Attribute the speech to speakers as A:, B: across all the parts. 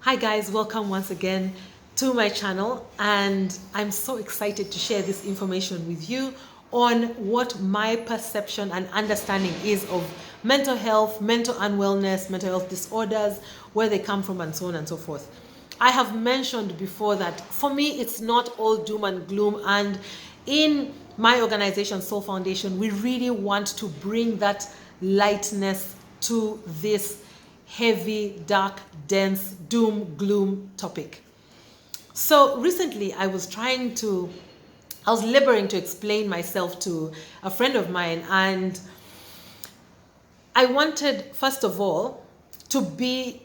A: Hi guys, welcome once again to my channel, and I'm so excited to share this information with you on what my perception and understanding is of mental health, mental unwellness, mental health disorders, where they come from, and so on and so forth. I have mentioned before that for me it's not all doom and gloom, and in my organization Soul Foundation we really want to bring that lightness to this heavy, dark, dense, doom, gloom topic. So recently I was laboring to explain myself to a friend of mine, and I wanted, first of all, to be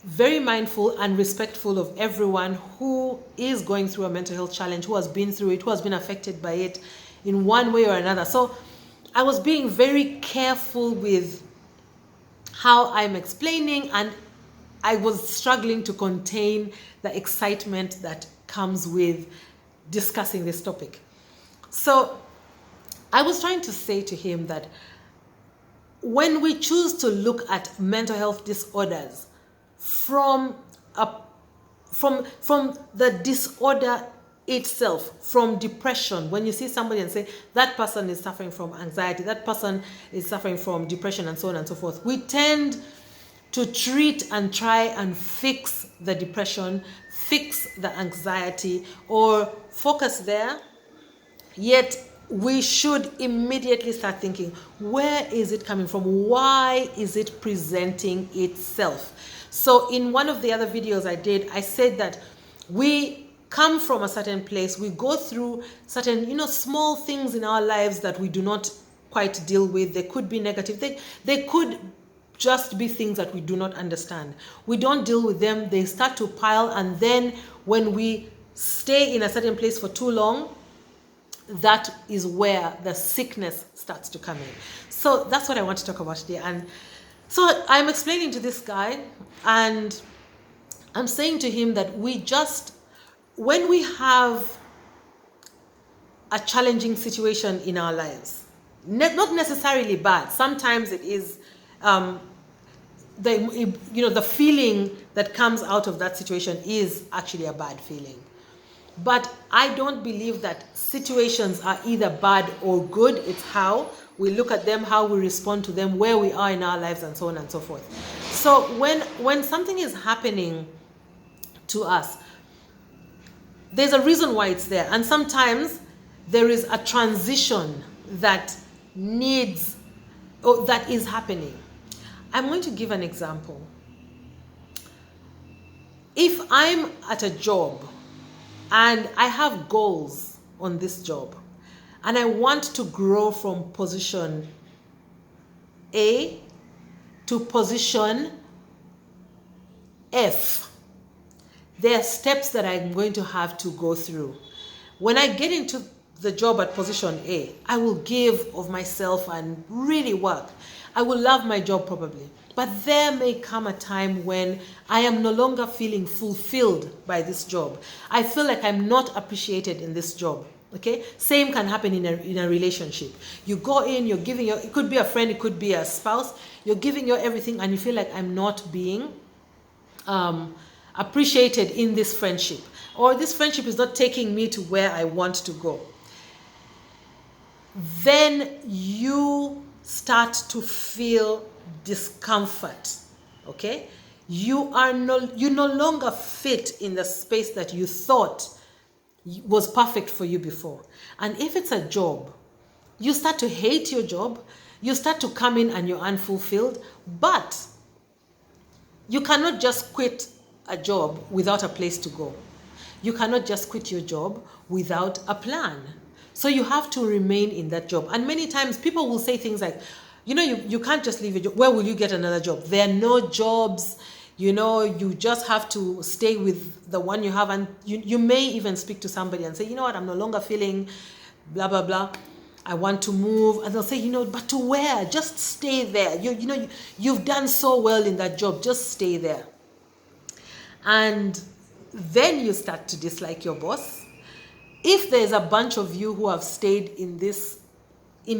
A: very mindful and respectful of everyone who is going through a mental health challenge, who has been through it, who has been affected by it in one way or another. So I was being very careful with how I'm explaining, and I was struggling to contain the excitement that comes with discussing this topic. So I was trying to say to him that when we choose to look at mental health disorders from the disorder itself, from depression, when you see somebody and say that person is suffering from anxiety, that person is suffering from depression, and so on and so forth, we tend to treat and try and fix the depression, fix the anxiety, or focus there. Yet we should immediately start thinking, where is it coming from? Why is it presenting itself? So in one of the other videos I did, I said that we come from a certain place, we go through certain, small things in our lives that we do not quite deal with. They could be negative. They could just be things that we do not understand. We don't deal with them. They start to pile, and then when we stay in a certain place for too long, that is where the sickness starts to come in. So that's what I want to talk about today. And so I'm explaining to this guy, and I'm saying to him that when we have a challenging situation in our lives, not necessarily bad, sometimes it is the feeling that comes out of that situation is actually a bad feeling. But I don't believe that situations are either bad or good. It's how we look at them, how we respond to them, where we are in our lives, and so on and so forth. So when something is happening to us, there's a reason why it's there. And sometimes there is a transition that is happening. I'm going to give an example. If I'm at a job and I have goals on this job, and I want to grow from position A to position F, there are steps that I'm going to have to go through. When I get into the job at position A, I will give of myself and really work. I will love my job probably. But there may come a time when I am no longer feeling fulfilled by this job. I feel like I'm not appreciated in this job. Okay? Same can happen in a relationship. You go in, you're giving it could be a friend, it could be a spouse, you're giving your everything, and you feel like I'm not being appreciated in this friendship, or this friendship is not taking me to where I want to go. Then you start to feel discomfort. Okay? You no longer fit in the space that you thought was perfect for you before. And if it's a job, you start to hate your job, you start to come in and you're unfulfilled, but you cannot just quit a job without a place to go. You cannot just quit your job without a plan. So you have to remain in that job. And many times people will say things like, you can't just leave your job. Where will you get another job? There are no jobs. You just have to stay with the one you have. And you may even speak to somebody and say, you know what, I'm no longer feeling blah, blah, blah. I want to move. And they'll say, but to where? Just stay there. You've done so well in that job. Just stay there. And then you start to dislike your boss. If there's a bunch of you who have stayed in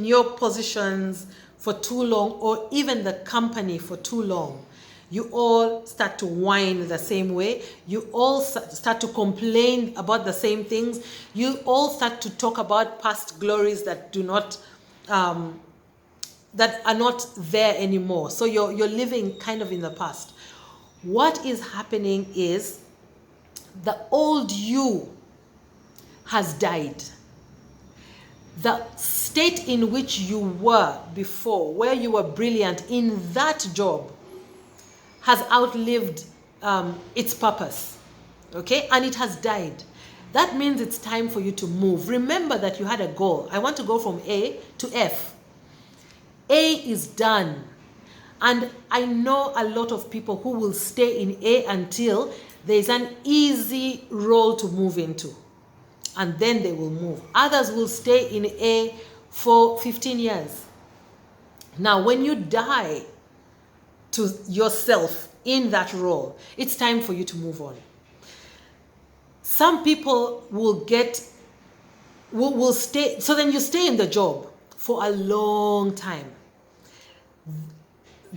A: your positions for too long, or even the company for too long, You all start to whine the same way. You all start to complain about the same things. You all start to talk about past glories that do not, that are not there anymore. So you're living kind of in the past. What is happening is the old you has died. The state in which you were before, where you were brilliant in that job, has outlived its purpose, okay? And it has died. That means it's time for you to move. Remember that you had a goal. I want to go from A to F. A is done. And I know a lot of people who will stay in A until there's an easy role to move into. And then they will move. Others will stay in A for 15 years. Now, when you die to yourself in that role, it's time for you to move on. Some people will stay, so then you stay in the job for a long time.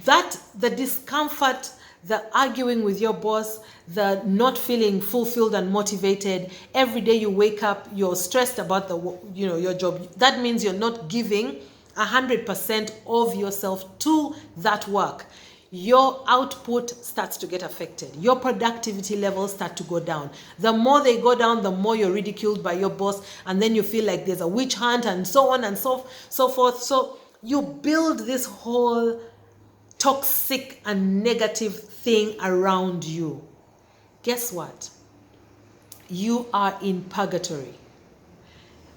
A: The discomfort, the arguing with your boss, the not feeling fulfilled and motivated, every day you wake up, you're stressed about your job. That means you're not giving 100% of yourself to that work. Your output starts to get affected. Your productivity levels start to go down. The more they go down, the more you're ridiculed by your boss, and then you feel like there's a witch hunt and so on and so forth. So you build this whole toxic and negative thing around you. Guess what? You are in purgatory.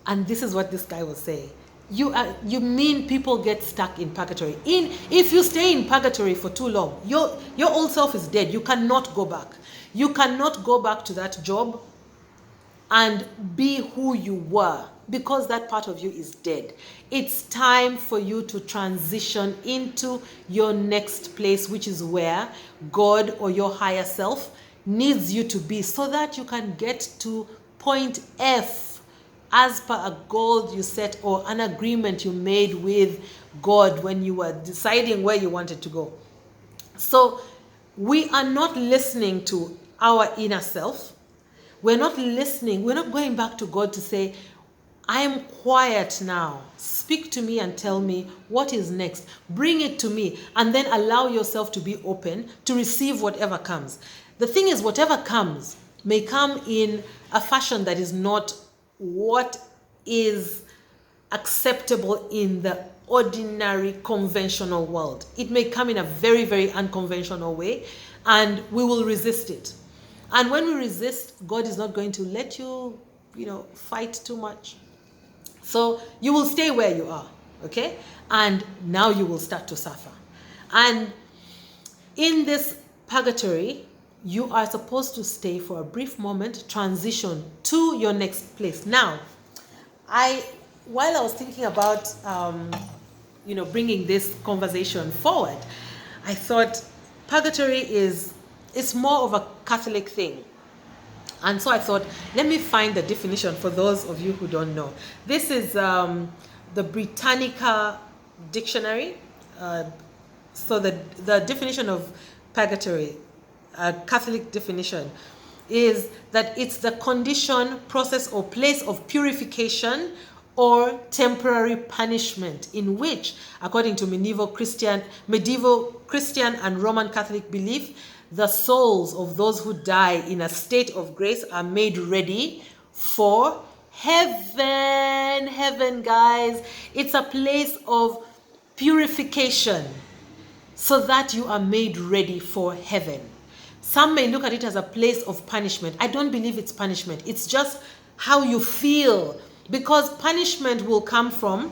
A: And this is what this guy was saying. You mean people get stuck in purgatory. If you stay in purgatory for too long, your old self is dead. You cannot go back. You cannot go back to that job and be who you were, because that part of you is dead. It's time for you to transition into your next place, which is where God or your higher self needs you to be, so that you can get to point F as per a goal you set or an agreement you made with God when you were deciding where you wanted to go. So we are not listening to our inner self. We're not listening. We're not going back to God to say, I am quiet now. Speak to me and tell me what is next. Bring it to me, and then allow yourself to be open to receive whatever comes. The thing is, whatever comes may come in a fashion that is not what is acceptable in the ordinary conventional world. It may come in a very, very unconventional way, and we will resist it. And when we resist, God is not going to let you, fight too much. So you will stay where you are, okay? And now you will start to suffer. And in this purgatory, you are supposed to stay for a brief moment, transition to your next place. Now, while I was thinking about, bringing this conversation forward, I thought purgatory it's more of a Catholic thing. And so I thought, let me find the definition for those of you who don't know. This is the Britannica dictionary. So the definition of purgatory, a Catholic definition, is that it's the condition, process, or place of purification or temporary punishment in which, according to medieval Christian and Roman Catholic belief, the souls of those who die in a state of grace are made ready for heaven. Heaven, guys. It's a place of purification so that you are made ready for heaven. Some may look at it as a place of punishment. I don't believe it's punishment. It's just how you feel. Because punishment will come from,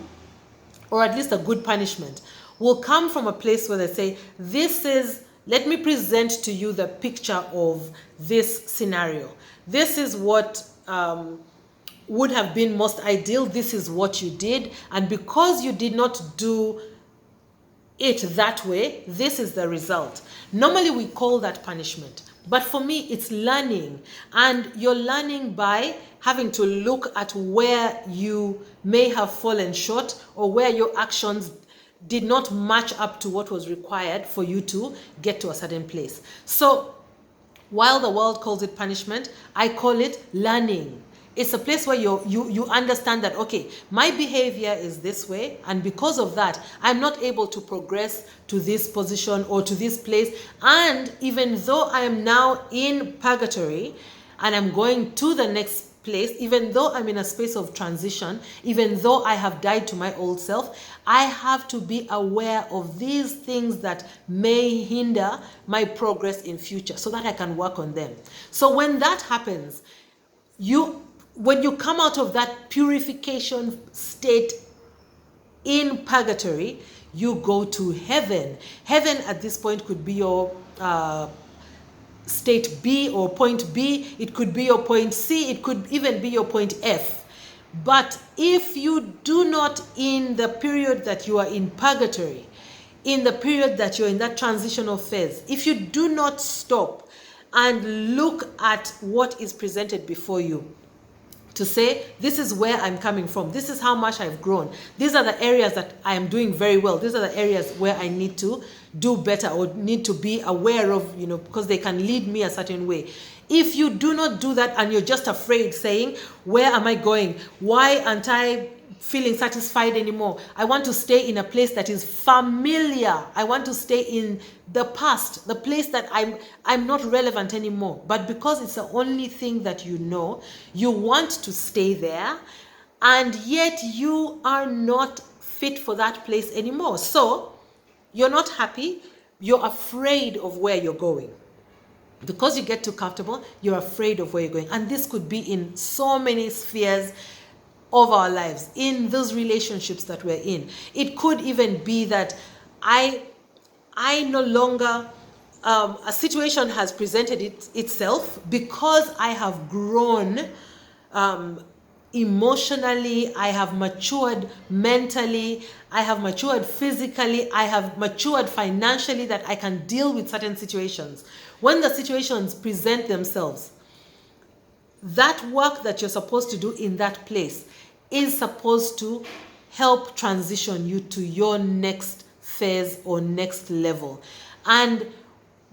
A: or at least a good punishment, will come from a place where they say, let me present to you the picture of this scenario. This is what would have been most ideal. This is what you did. And because you did not do it that way, this is the result. Normally we call that punishment. But for me, it's learning. And you're learning by having to look at where you may have fallen short or where your actions did not match up to what was required for you to get to a certain place. So while the world calls it punishment, I call it learning. It's a place where you understand that, okay, my behavior is this way, and because of that, I'm not able to progress to this position or to this place. And even though I am now in purgatory and I'm going to the next place, even though I'm in a space of transition, even though I have died to my old self, I have to be aware of these things that may hinder my progress in future so that I can work on them. So when that happens, when you come out of that purification state in purgatory, you go to heaven. Heaven at this point could be your state B or point B. It could be your point C. It could even be your point F. But if you do not, in the period that you are in purgatory, in the period that you're in that transitional phase, if you do not stop and look at what is presented before you, to say, this is where I'm coming from, this is how much I've grown, these are the areas that I am doing very well, these are the areas where I need to do better or need to be aware of, because they can lead me a certain way. If you do not do that and you're just afraid, saying, where am I going? Why aren't I feeling satisfied anymore? I want to stay in a place that is familiar. I want to stay in the past, the place that I'm not relevant anymore. But because it's the only thing that you know, you want to stay there, and yet you are not fit for that place anymore. So you're not happy. You're afraid of where you're going. Because you get too comfortable, you're afraid of where you're going. And this could be in so many spheres of our lives, in those relationships that we're in. It could even be that I no longer, a situation has presented itself because I have grown emotionally, I have matured mentally, I have matured physically, I have matured financially, that I can deal with certain situations. When the situations present themselves, that work that you're supposed to do in that place is supposed to help transition you to your next phase or next level. And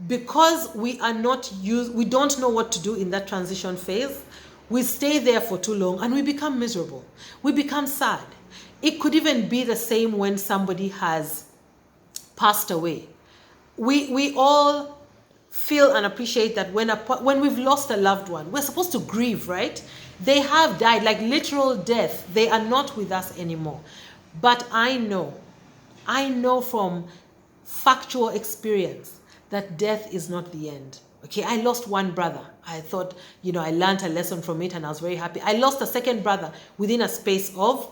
A: because we don't know what to do in that transition phase, we stay there for too long and we become miserable. We become sad. It could even be the same when somebody has passed away. We all feel and appreciate that when we've lost a loved one, we're supposed to grieve, right? They have died, like literal death. They are not with us anymore. But I know from factual experience that death is not the end. Okay, I lost one brother. I thought, I learned a lesson from it and I was very happy. I lost a second brother within a space of,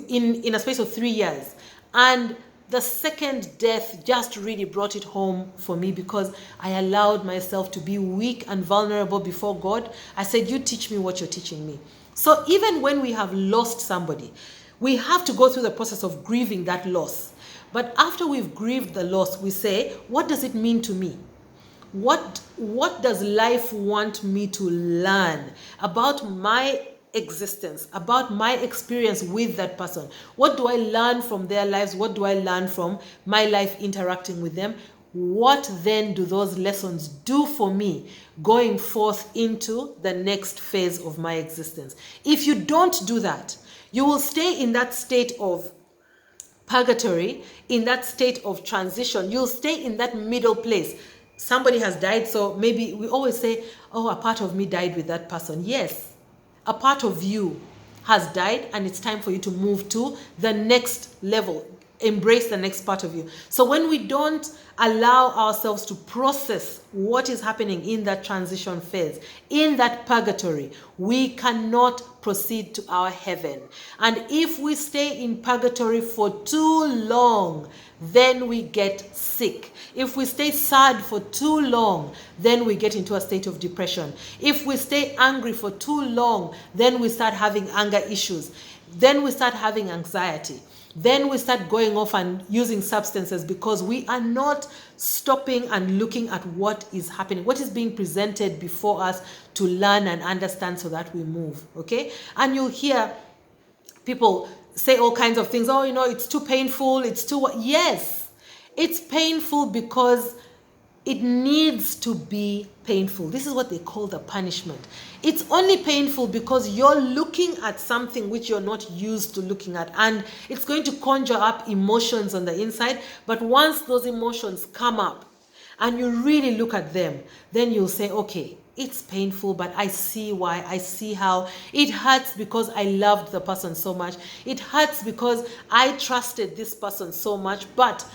A: in a space of 3 years. And the second death just really brought it home for me, because I allowed myself to be weak and vulnerable before God. I said, you teach me what you're teaching me. So even when we have lost somebody, we have to go through the process of grieving that loss. But after we've grieved the loss, we say, what does it mean to me? What does life want me to learn about my existence, about my experience with that person? What do I learn from their lives? What do I learn from my life interacting with them? What then do those lessons do for me going forth into the next phase of my existence? If you don't do that, you will stay in that state of purgatory, in that state of transition. You'll stay in that middle place. Somebody has died, so maybe we always say, oh, a part of me died with that person. Yes, a part of you has died, and it's time for you to move to the next level. Embrace the next part of you. So when we don't allow ourselves to process what is happening in that transition phase, in that purgatory, we cannot proceed to our heaven. And if we stay in purgatory for too long, then we get sick. If we stay sad for too long, then we get into a state of depression. If we stay angry for too long, then we start having anger issues. Then we start having anxiety. Then we start going off and using substances, because we are not stopping and looking at what is happening, what is being presented before us to learn and understand so that we move, okay? And you'll hear people say all kinds of things. Oh, it's too painful. It's too, yes, it's painful because it needs to be painful. This is what they call the punishment. It's only painful because you're looking at something which you're not used to looking at, and it's going to conjure up emotions on the inside. But once those emotions come up and you really look at them, then you'll say, okay, it's painful, but I see why. I see how it hurts, because I loved the person so much. It hurts because I trusted this person so much. But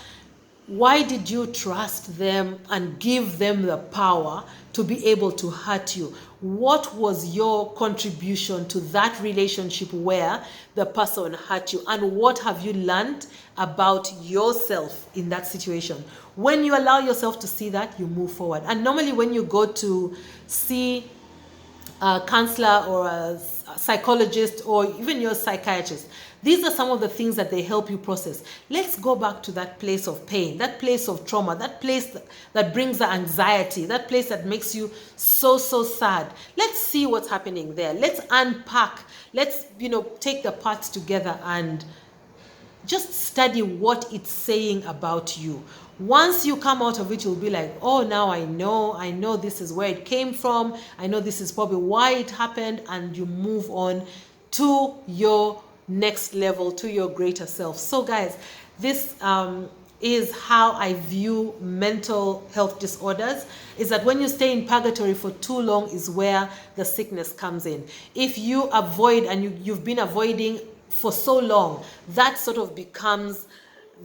A: why did you trust them and give them the power to be able to hurt you? What was your contribution to that relationship where the person hurt you? And what have you learned about yourself in that situation? When you allow yourself to see that, you move forward. And normally when you go to see a counselor or a psychologist or even your psychiatrist, these are some of the things that they help you process. Let's go back to that place of pain, that place of trauma, that place that brings the anxiety, that place that makes you so sad. Let's see what's happening there. Let's unpack. Let's, take the parts together and just study what it's saying about you. Once you come out of it, you'll be like, oh, now I know this is where it came from. I know this is probably why it happened. And you move on to your next level, to your greater self. So guys, this is how I view mental health disorders, is that when you stay in purgatory for too long is where the sickness comes in. If you avoid, and you've been avoiding for so long, that sort of becomes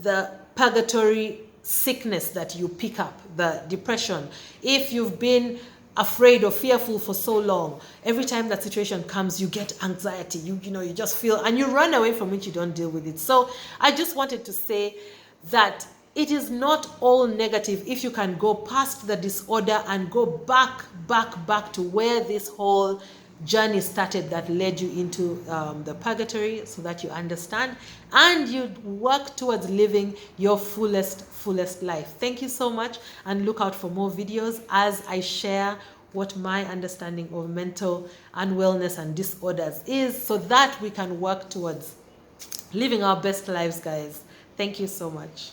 A: the purgatory sickness that you pick up, the depression. If you've been afraid or fearful for so long, every time that situation comes, you get anxiety. You just feel, and you run away from it. You don't deal with it. So I just wanted to say that it is not all negative if you can go past the disorder and go back to where this whole journey started that led you into the purgatory, so that you understand and you work towards living your fullest life. Thank you so much, and look out for more videos as I share what my understanding of mental unwellness and disorders is, so that we can work towards living our best lives, guys. Thank you so much.